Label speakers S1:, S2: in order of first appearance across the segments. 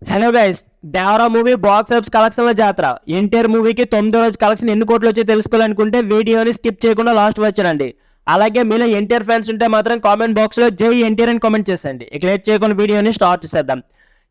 S1: Hello guys, Devara movie box office కలెక్షన్ల జాతర. ఎన్టీఆర్ మూవీకి 9వ రోజు కలెక్షన్ ఎన్ని కోట్లు వచ్చి తెలుసుకోవాలనుకుంటే వీడియోని స్కిప్ చేయకుండా లాస్ట్ వచ్చానండి. అలాగే మీలో ఎన్టీఆర్ ఫ్యాన్స్ ఉంటే మాత్రం కామెంట్ బాక్స్ లో జై ఎన్టీఆర్ అని కామెంట్ చేసండి. ఇక లేట్ చేయకుండా వీడియోని స్టార్ట్ చేసేద్దాం.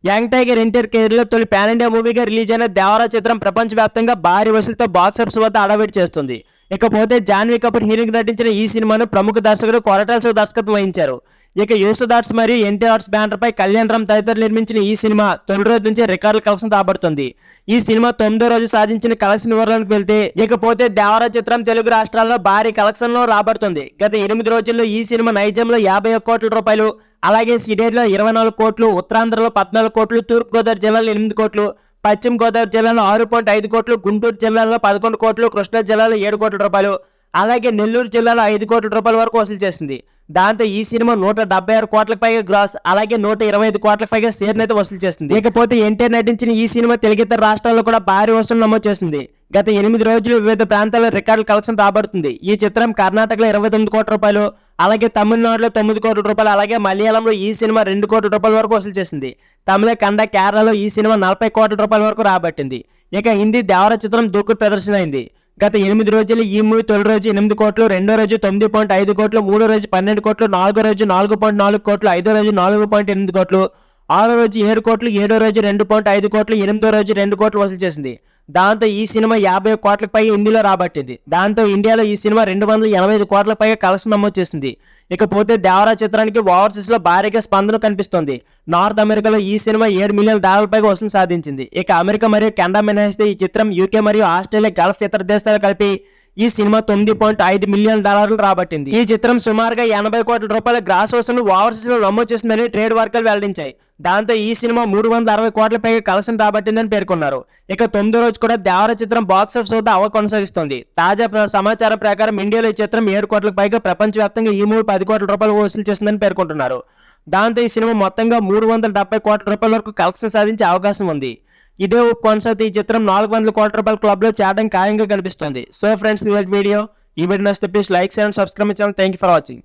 S1: యంగ్ టైగర్ ఎన్టీఆర్ కెరీర్ లో తొలి పాన్ ఇండియా మూవీగా రిలీజ్ అయిన దేవరా చిత్రం ప్రపంచవ్యాప్తంగా భారీ వసూలుతో బాక్స్ ఆఫీస్ వద్ద అడవిడి చేస్తుంది. ఇకపోతే జాన్వీ కపూర్ హీరోయిన్ నటించిన ఈ సినిమాను ప్రముఖ దర్శకుడు కొరటాల శివ దర్శకత్వం వహించారు. ఇక యూసుఫ్ దాట్స్ మరియు ఎన్టీఆర్స్ బ్యానర్ పై కళ్యాణ్ రామ్ తదితరులు నిర్మించిన ఈ సినిమా తొలి రోజు నుంచి రికార్డుల కలెక్షన్ రాబడుతుంది. ఈ సినిమా 9వ రోజు సాధించిన కలెక్షన్ వివరాలకు వెళ్తే, ఇకపోతే దేవరా చిత్రం తెలుగు రాష్ట్రాల్లో భారీ కలెక్షన్ లో రాబడుతుంది. గత 8 రోజుల్లో ఈ సినిమా నైజాంలో 51 కోట్ల రూపాయలు, అలాగే సిడేట్లో 24 కోట్లు, ఉత్తరాంధ్రలో 14 కోట్లు, తూర్పు గోదావరి జిల్లాలో 8 కోట్లు, పశ్చిమ గోదావరి జిల్లాలో 6.5 కోట్లు, గుంటూరు జిల్లాలో 11 కోట్లు, కృష్ణా జిల్లాలో 7 కోట్ల రూపాయలు, అలాగే నెల్లూరు జిల్లాలో 5 కోట్ల రూపాయల వరకు వసూలు చేసింది. దాంతో ఈ సినిమా 176 కోట్లకు పైగా గ్రాస్, అలాగే 125 కోట్లకు పైగా షేర్ అయితే వసూలు చేసింది. ఇకపోతే ఎన్టీఆర్ నటించిన ఈ సినిమా తెలుగితర రాష్ట్రాల్లో కూడా భారీ వసూలు నమోదు చేసింది. గత 8 రోజులు వివిధ ప్రాంతాల్లో రికార్డుల కలెక్షన్ రాబడుతుంది. ఈ చిత్రం కర్ణాటకలో 29 కోట్ల రూపాయలు, అలాగే తమిళనాడులో 9 కోట్ల రూపాయలు, అలాగే మలయాళంలో ఈ సినిమా 2 కోట్ల రూపాయల వరకు వసూలు చేసింది. తమిళకండ కేరళలో ఈ సినిమా 40 కోట్ల రూపాయల వరకు రాబట్టింది. ఇక హిందీ దేవరా చిత్రం దూకుడు ప్రదర్శన అయింది. గత 8 రోజులు ఈ మూవీ తొలి రోజు 8 కోట్లు, రెండో రోజు 9.5 కోట్లు, మూడో రోజు 12 కోట్లు, నాలుగో రోజు 4.4 కోట్లు, ఐదో రోజు 4.8 కోట్లు, ఆరో రోజు 7 కోట్లు, ఏడో రోజు 2.5 కోట్లు, ఎనిమిదో రోజు 2 కోట్లు వసూలు చేసింది. దాంతో ఈ సినిమా 50 కోట్లకు పైగా హిందీలో రాబట్టింది. దాంతో ఇండియాలో ఈ సినిమా 285 కోట్లకు పైగా కలెక్షన్ నమోదు చేసింది. ఇకపోతే దేవరా చిత్రానికి ఓవర్సీస్ లో భారీగా స్పందన కనిపిస్తోంది. నార్త్ అమెరికాలో ఈ సినిమా $7 మిలియన్ పైగా వసూలు సాధించింది. ఇక అమెరికా మరియు కెనడా మినహాయిస్తే ఈ చిత్రం యూకే మరియు ఆస్ట్రేలియా, గల్ఫ్ ఇతర దేశాలు కలిపి ఈ సినిమా $9.5 మిలియన్ రాబట్టింది. ఈ చిత్రం సుమారుగా 80 కోట్ల రూపాయల గ్రాస్ వసూలు ఓవర్సీస్ లో నమోదు చేసిందని ట్రేడ్ వర్గాలు వెల్లడించాయి. దాంతో ఈ సినిమా 360 కోట్ల పైగా కలెక్షన్ రాబట్టిందని పేర్కొన్నారు. ఇక 9వ రోజు కూడా దేవరా చిత్రం బాక్స్ ఆఫీస్ వద్ద కొనసాగిస్తోంది. తాజా సమాచారం ప్రకారం ఇండియాలో ఈ చిత్రం 7 కోట్లకు పైగా, ప్రపంచవ్యాప్తంగా ఈ మూవీ 10 కోట్ల రూపాయలు వసూలు చేస్తుందని పేర్కొంటున్నారు. దాంతో ఈ సినిమా మొత్తంగా 370 కోట్ల రూపాయల వరకు కలెక్షన్ సాధించే అవకాశం ఉంది. ఇదే కొనసాగితే ఈ చిత్రం 400 కోట్ల రూపాయల క్లబ్ లో చేరడం ఖాయంగా కనిపిస్తుంది. సో ఫ్రెండ్స్, ఈ వీడియో నచ్చితే ప్లీజ్ లైక్ చేయండి, సబ్స్క్రైబ్ చేయండి. Thank you for watching.